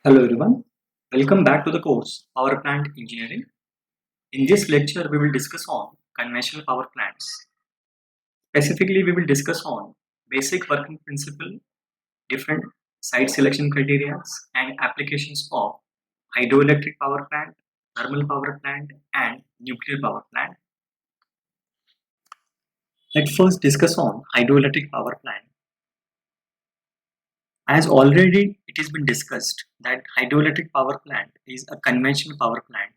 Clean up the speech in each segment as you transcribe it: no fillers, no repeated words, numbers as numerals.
Hello everyone, welcome back to the course Power Plant Engineering. In this lecture, we will discuss on conventional power plants. Specifically, we will discuss on basic working principle, different site selection criteria, and applications of hydroelectric power plant, thermal power plant, and nuclear power plant. Let's first discuss on hydroelectric power plant. As already it has been discussed that hydroelectric power plant is a conventional power plant.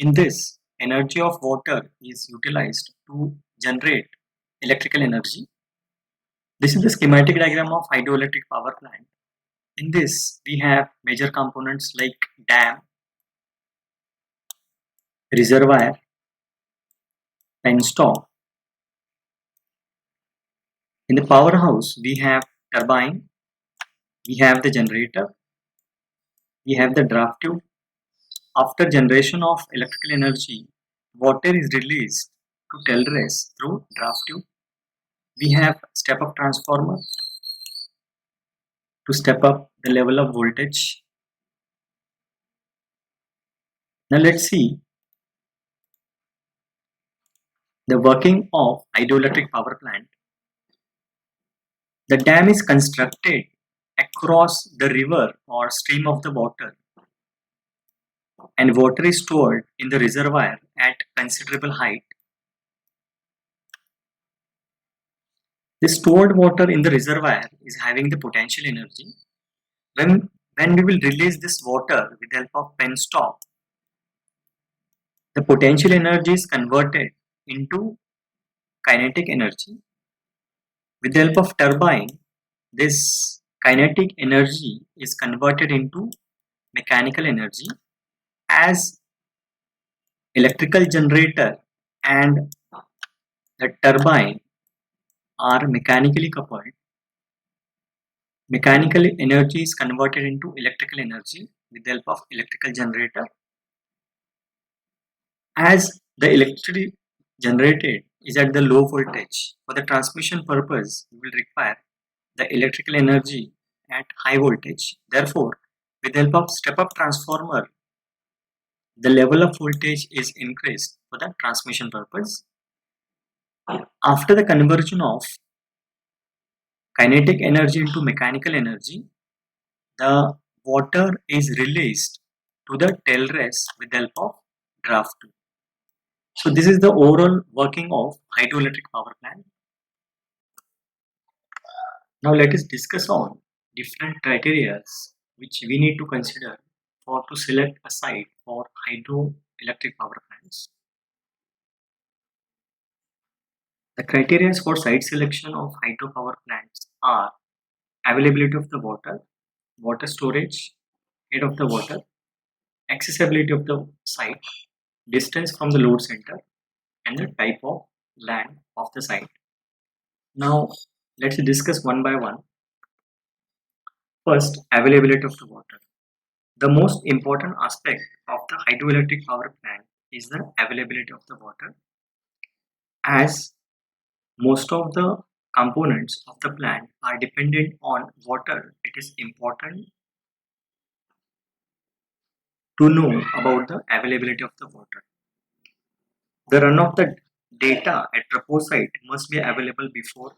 In this, energy of water is utilized to generate electrical energy. This is the schematic diagram of hydroelectric power plant. In this, we have major components like dam, reservoir, penstock. In the powerhouse, we have turbine, we have the generator, we have the draft tube. After generation of electrical energy, water is released to tailrace through draft tube. We have step-up transformer to step up the level of voltage. Now let's see the working of hydroelectric power plant. The dam is constructed across the river or stream of the water, and water is stored in the reservoir at considerable height. The stored water in the reservoir is having the potential energy. When we will release this water with the help of penstock, the potential energy is converted into kinetic energy. With the help of turbine, this kinetic energy is converted into mechanical energy. As electrical generator and the turbine are mechanically coupled, mechanical energy is converted into electrical energy with the help of electrical generator. As the electricity generated is at the low voltage, for the transmission purpose, we will require the electrical energy at high voltage. Therefore, with the help of step-up transformer, the level of voltage is increased for the transmission purpose. After the conversion of kinetic energy into mechanical energy, the water is released to the tailrace with the help of draft tube. So this is the overall working of hydroelectric power plant. Now let us discuss on different criteria which we need to consider for to select a site for hydroelectric power plants. The criteria for site selection of hydropower plants are availability of the water, water storage, head of the water, accessibility of the site, distance from the load center, and the type of land of the site. Now let's discuss one by one. First, availability of the water. The most important aspect of the hydroelectric power plant is the availability of the water. As most of the components of the plant are dependent on water, it is important to know about the availability of the water. The run of the data at proposed site must be available before.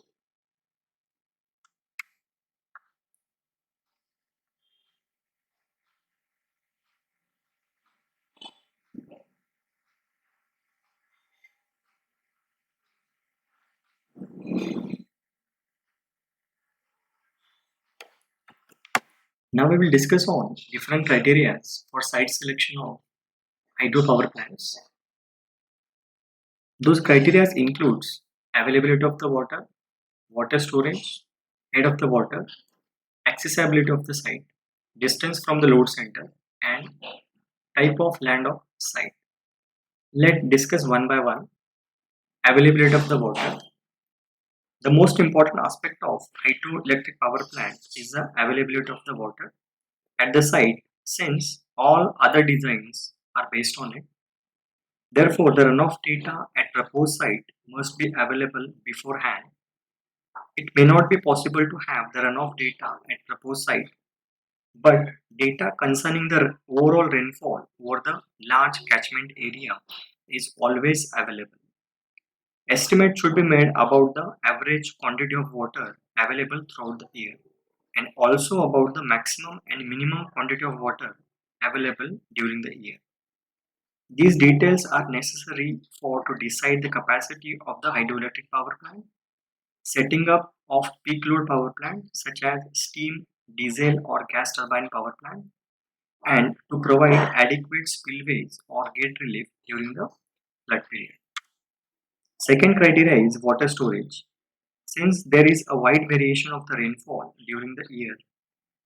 Now we will discuss on different criteria for site selection of hydropower plants. Those criteria includes availability of the water, water storage, head of the water, accessibility of the site, distance from the load center, and type of land of site. Let's discuss one by one. Availability of the water. The most important aspect of hydroelectric power plant is the availability of the water at the site, since all other designs are based on it. Therefore, the runoff data at proposed site must be available beforehand. It may not be possible to have the runoff data at proposed site, but data concerning the overall rainfall over the large catchment area is always available. Estimate should be made about the average quantity of water available throughout the year and also about the maximum and minimum quantity of water available during the year. These details are necessary for to decide the capacity of the hydroelectric power plant, setting up of peak load power plant such as steam, diesel or gas turbine power plant, and to provide adequate spillways or gate relief during the flood period. Second criteria is water storage. Since there is a wide variation of the rainfall during the year,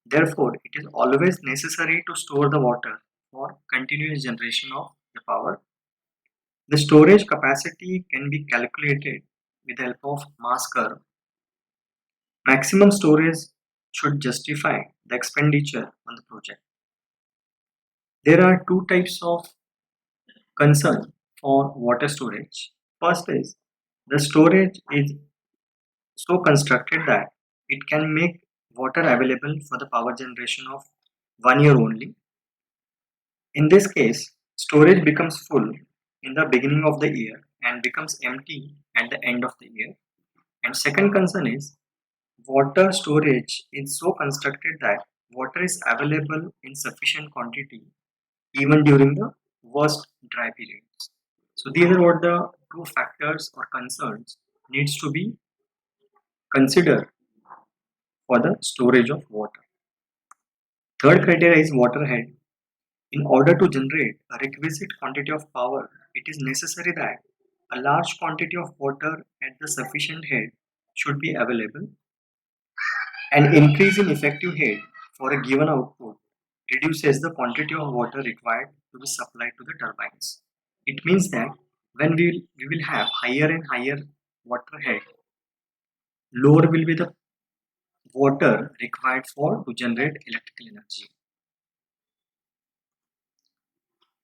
therefore it is always necessary to store the water for continuous generation of the power. The storage capacity can be calculated with the help of mass curve. Maximum storage should justify the expenditure on the project. There are two types of concern for water storage. First is the storage is so constructed that it can make water available for the power generation of 1 year only. In this case, storage becomes full in the beginning of the year and becomes empty at the end of the year. And second concern is water storage is so constructed that water is available in sufficient quantity even during the worst dry periods. So these are what the two factors or concerns needs to be considered for the storage of water. Third criteria is water head. In order to generate a requisite quantity of power, it is necessary that a large quantity of water at the sufficient head should be available. An increase in effective head for a given output reduces the quantity of water required to be supplied to the turbines. It means that when we will have higher and higher water head, lower will be the water required for to generate electrical energy.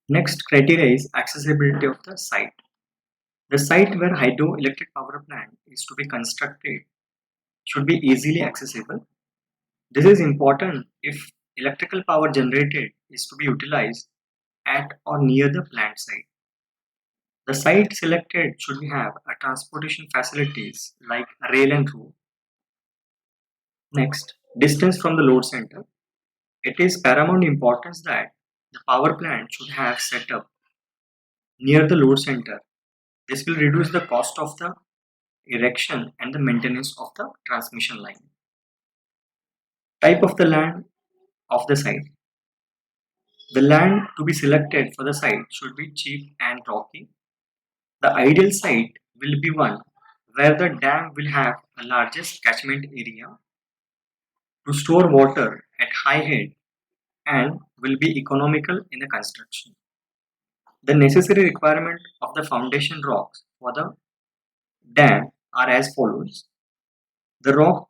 Next criteria is accessibility of the site. The site where hydroelectric power plant is to be constructed should be easily accessible. This is important if electrical power generated is to be utilized at or near the plant site. The site selected should have a transportation facilities like rail and road. Next, distance from the load center. It is paramount importance that the power plant should have set up near the load center. This will reduce the cost of the erection and the maintenance of the transmission line. Type of the land of the site. The land to be selected for the site should be cheap and rocky. The ideal site will be one where the dam will have the largest catchment area to store water at high head and will be economical in the construction. The necessary requirement of the foundation rocks for the dam are as follows. The rock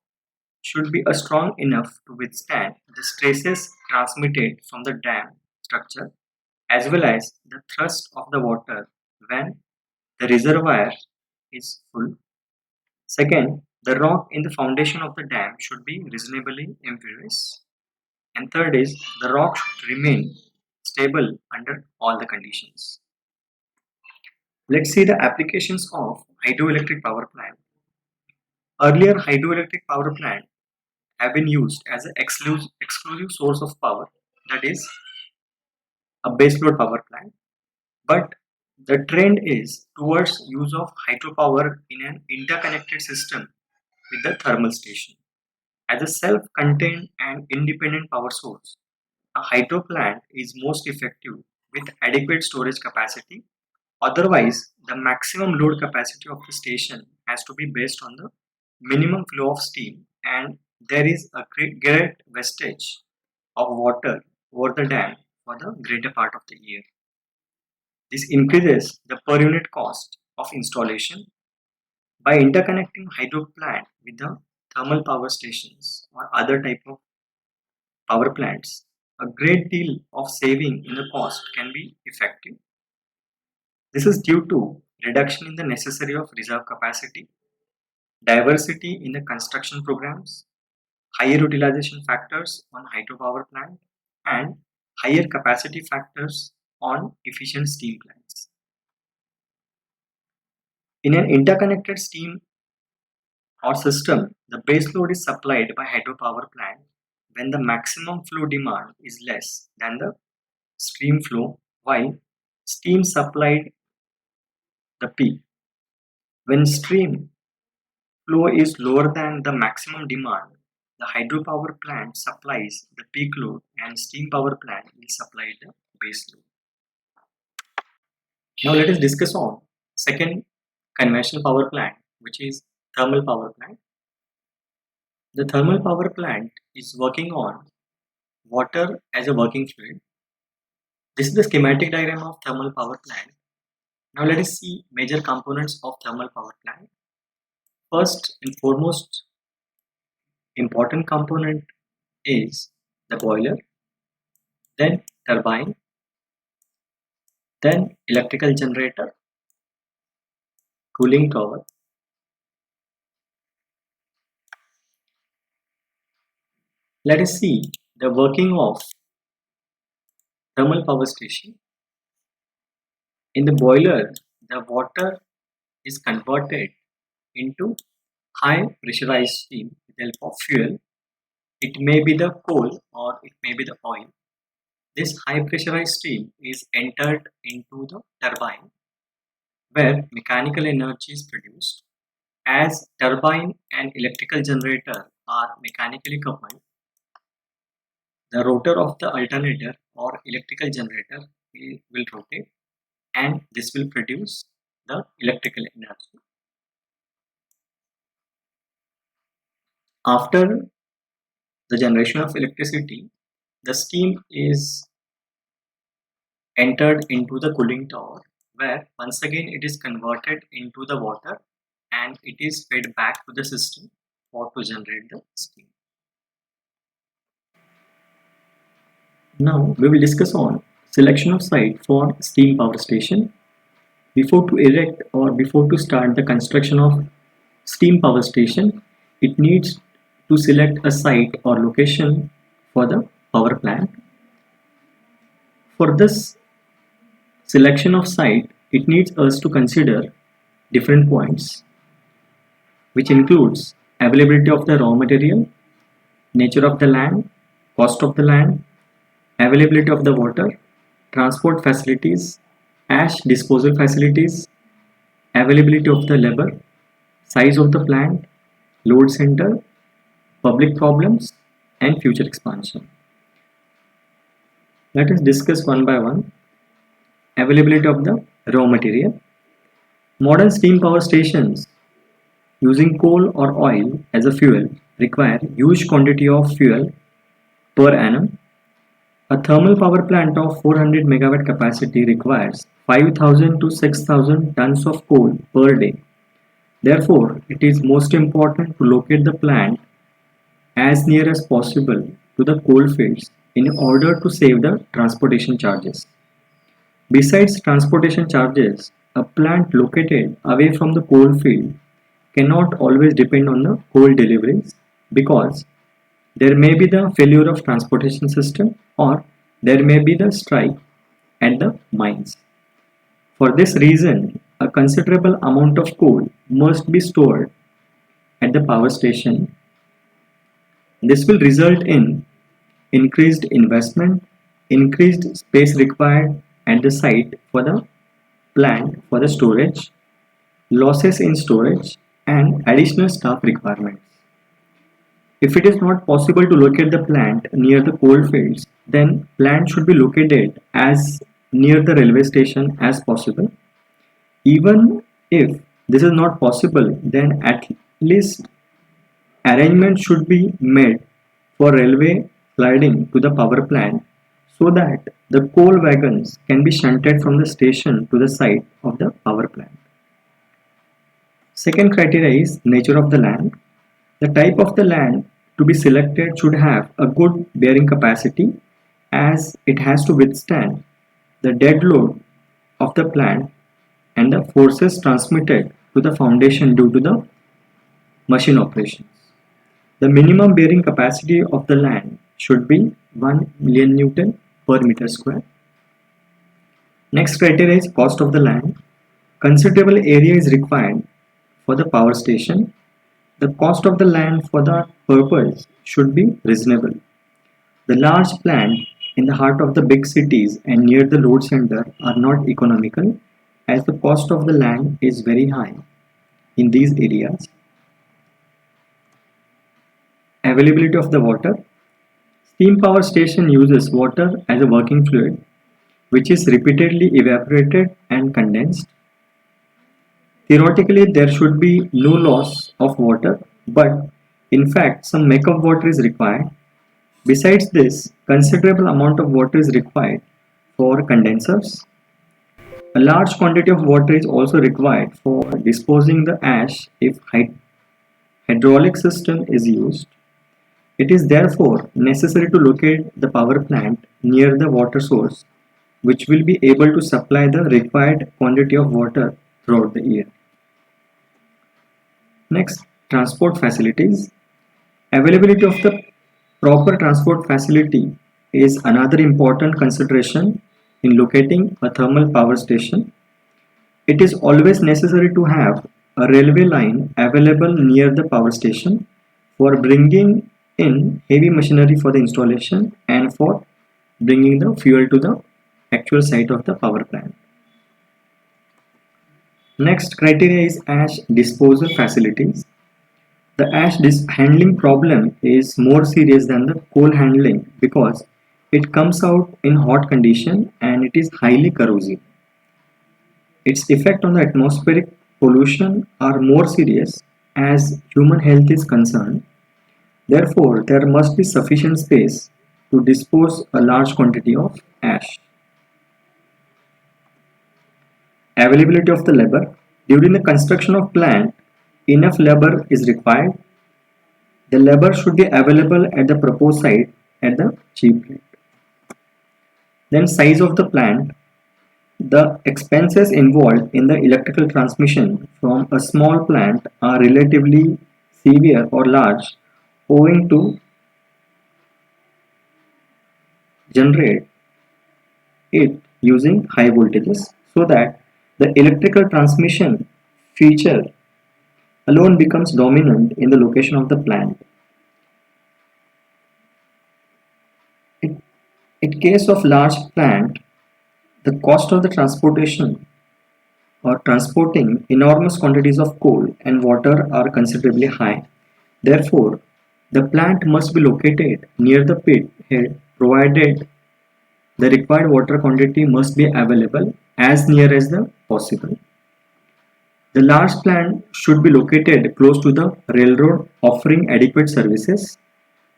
should be strong enough to withstand the stresses transmitted from the dam structure as well as the thrust of the water when the reservoir is full. Second, the rock in the foundation of the dam should be reasonably impervious. And third is the rock should remain stable under all the conditions. Let's see the applications of hydroelectric power plant. Earlier hydroelectric power plant have been used as an exclusive source of power, that is a baseload power plant. But the trend is towards use of hydropower in an interconnected system with the thermal station. As a self-contained and independent power source, a hydro plant is most effective with adequate storage capacity. Otherwise, the maximum load capacity of the station has to be based on the minimum flow of steam and there is a great wastage of water over the dam for the greater part of the year. This increases the per unit cost of installation. By interconnecting hydro plant with the thermal power stations or other type of power plants, a great deal of saving in the cost can be effective. This is due to reduction in the necessary of reserve capacity, diversity in the construction programs, higher utilization factors on hydropower plant, and higher capacity factors on efficient steam plants. In an interconnected steam or system, the base load is supplied by hydropower plant when the maximum flow demand is less than the stream flow, while steam supplied the peak. When stream flow is lower than the maximum demand, the hydropower plant supplies the peak load and steam power plant will supply the base load. Now let us discuss on second conventional power plant, which is thermal power plant. The thermal power plant is working on water as a working fluid. This is the schematic diagram of thermal power plant. Now let us see major components of thermal power plant. First and foremost important component is the boiler, then turbine, then electrical generator, cooling tower. Let us see the working of thermal power station. In the boiler, the water is converted into high pressurized steam with the help of fuel. It may be the coal or it may be the oil. This high pressurized steam is entered into the turbine where mechanical energy is produced. As turbine and electrical generator are mechanically coupled, the rotor of the alternator or electrical generator will rotate and this will produce the electrical energy. After the generation of electricity, the steam is entered into the cooling tower where once again it is converted into the water and it is fed back to the system for to generate the steam. Now we will discuss on selection of site for steam power station. Before to erect or before to start the construction of steam power station, it needs to select a site or location for the power plant. For this selection of site, it needs us to consider different points, which includes availability of the raw material, nature of the land, cost of the land, availability of the water, transport facilities, ash disposal facilities, availability of the labor, size of the plant, load center, public problems, and future expansion. Let us discuss one by one. Availability of the raw material. Modern steam power stations using coal or oil as a fuel require huge quantity of fuel per annum. A thermal power plant of 400 megawatt capacity requires 5,000 to 6,000 tons of coal per day. Therefore, it is most important to locate the plant as near as possible to the coal fields in order to save the transportation charges. Besides transportation charges, a plant located away from the coal field cannot always depend on the coal deliveries because there may be the failure of transportation system or there may be the strike at the mines. For this reason, a considerable amount of coal must be stored at the power station. This will result in increased investment, increased space required at the site for the plant for the storage, losses in storage, and additional staff requirements. If it is not possible to locate the plant near the coal fields, then plant should be located as near the railway station as possible. Even if this is not possible, then at least arrangements should be made for railway sliding to the power plant so that the coal wagons can be shunted from the station to the site of the power plant. Second criteria is nature of the land. The type of the land to be selected should have a good bearing capacity as it has to withstand the dead load of the plant and the forces transmitted to the foundation due to the machine operations. The minimum bearing capacity of the land should be 1 million Newton per meter square. Next criteria is cost of the land. Considerable area is required for the power station. The cost of the land for the purpose should be reasonable. The large plant in the heart of the big cities and near the load center are not economical as the cost of the land is very high in these areas. Availability of the water. Steam power station uses water as a working fluid which is repeatedly evaporated and condensed. Theoretically, there should be no loss of water, but in fact, some makeup water is required. Besides this, considerable amount of water is required for condensers. A large quantity of water is also required for disposing the ash if hydraulic system is used. It is therefore necessary to locate the power plant near the water source, which will be able to supply the required quantity of water throughout the year. Next, transport facilities. Availability of the proper transport facility is another important consideration in locating a thermal power station. It is always necessary to have a railway line available near the power station for bringing in heavy machinery for the installation and for bringing the fuel to the actual site of the power plant. Next criteria is ash disposal facilities. The ash handling problem is more serious than the coal handling because it comes out in hot condition and it is highly corrosive. Its effect on the atmospheric pollution are more serious as human health is concerned. Therefore, there must be sufficient space to dispose a large quantity of ash. Availability of the labor. During the construction of plant, enough labor is required. The labor should be available at the proposed site at the cheap rate. Then size of the plant. The expenses involved in the electrical transmission from a small plant are relatively severe or large owing to generate it using high voltages so that the electrical transmission feature alone becomes dominant in the location of the plant. In case of large plant, the cost of the transportation or transporting enormous quantities of coal and water are considerably high. Therefore, the plant must be located near the pit head provided the required water quantity must be available as near as the possible. The large plant should be located close to the railroad offering adequate services.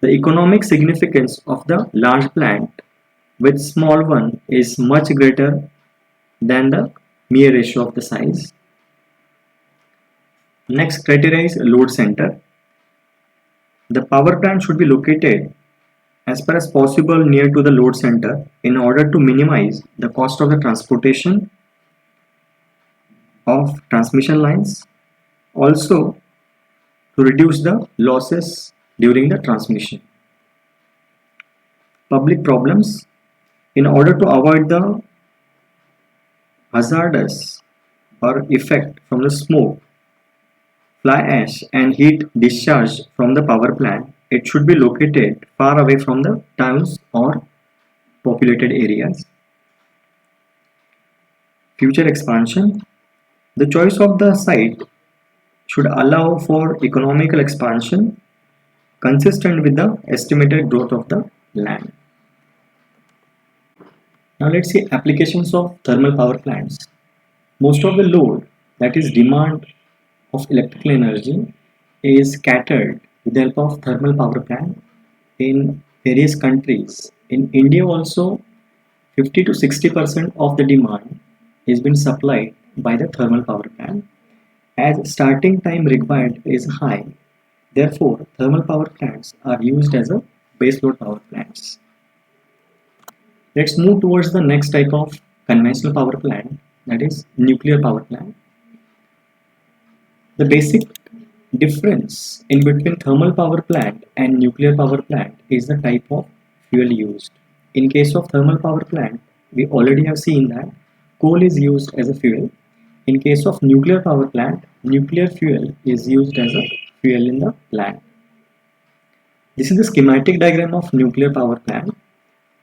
The economic significance of the large plant with small one is much greater than the mere ratio of the size. Next criteria is load center. The power plant should be located as far as possible near to the load center in order to minimize the cost of the transportation of transmission lines, also to reduce the losses during the transmission. Public problems. In order to avoid the hazardous or effect from the smoke, fly ash and heat discharge from the power plant, it should be located far away from the towns or populated areas. Future expansion. The choice of the site should allow for economical expansion consistent with the estimated growth of the land. Now let's see applications of thermal power plants. Most of the load, that is demand of electrical energy, is scattered with the help of thermal power plant in various countries. In India also 50 to 60% of the demand is being supplied by the thermal power plant. As starting time required is high, therefore thermal power plants are used as a baseload power plants. Let's move towards the next type of conventional power plant, that is nuclear power plant. The basic difference in between thermal power plant and nuclear power plant is the type of fuel used. In case of thermal power plant, we already have seen that coal is used as a fuel. In case of nuclear power plant, nuclear fuel is used as a fuel in the plant. This is the schematic diagram of nuclear power plant.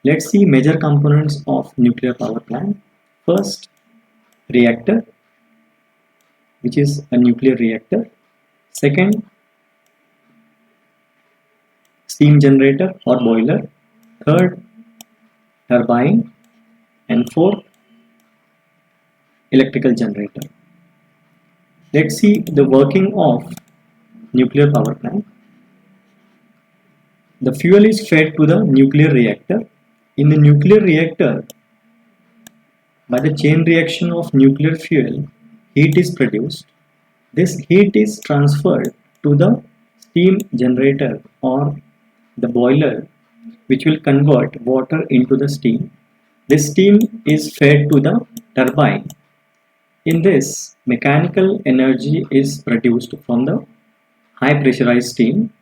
Let's see major components of nuclear power plant. First, reactor, which is a nuclear reactor. Second, steam generator or boiler. Third, turbine. And fourth, electrical generator. Let's see the working of nuclear power plant. The fuel is fed to the nuclear reactor. In the nuclear reactor, by the chain reaction of nuclear fuel, heat is produced. This heat is transferred to the steam generator or the boiler, which will convert water into the steam. This steam is fed to the turbine. In this, mechanical energy is produced from the high pressurized steam.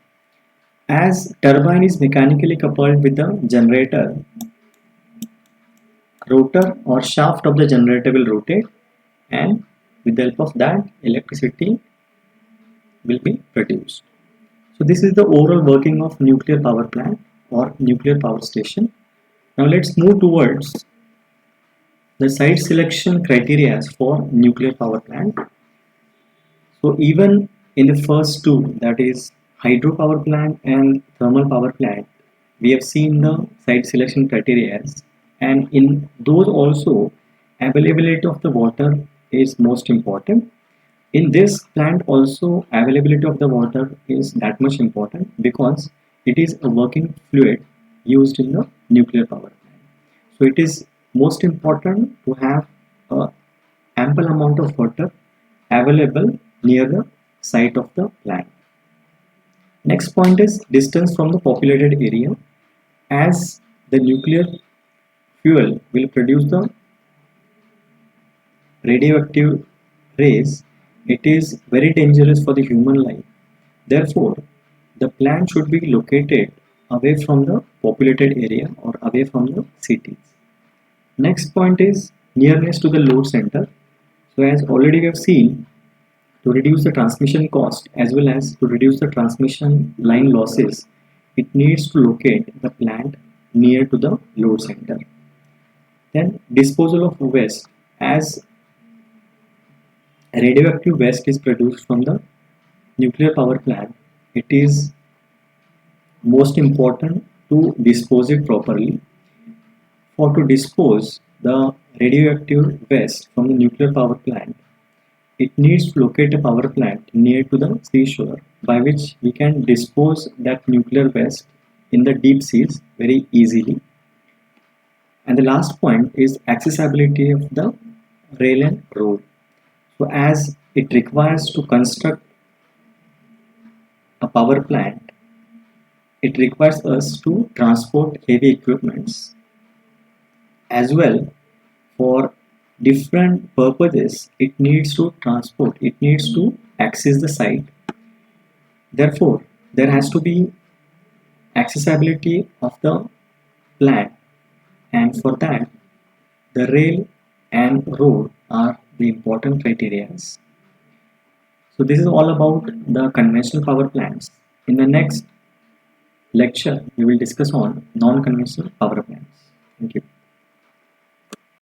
As turbine is mechanically coupled with the generator, rotor or shaft of the generator will rotate, and with the help of that, electricity will be produced. So this is the overall working of nuclear power plant or nuclear power station. Now let's move towards the site selection criteria for nuclear power plant. So even in the first two, that is hydropower plant and thermal power plant, we have seen the site selection criteria, and in those also availability of the water is most important. In this plant also availability of the water is that much important because it is a working fluid used in the nuclear power plant. So it is most important to have a ample amount of water available near the site of the plant. Next point is distance from the populated area. As the nuclear fuel will produce the radioactive rays, it is very dangerous for the human life. Therefore, the plant should be located away from the populated area or away from the cities. Next point is nearness to the load center. So as already we have seen, to reduce the transmission cost as well as to reduce the transmission line losses, it needs to locate the plant near to the load center. Then disposal of waste. As radioactive waste is produced from the nuclear power plant, it is most important to dispose it properly. For to dispose the radioactive waste from the nuclear power plant, it needs to locate a power plant near to the seashore by which we can dispose that nuclear waste in the deep seas very easily. And the last point is accessibility of the rail and road. So as it requires to construct a power plant, it requires us to transport heavy equipments as well. For different purposes, it needs to transport, it needs to access the site. Therefore, there has to be accessibility of the plant, and for that, the rail and road are the important criteria. So this is all about the conventional power plants. In the next lecture, we will discuss on non-conventional power plants. Thank you.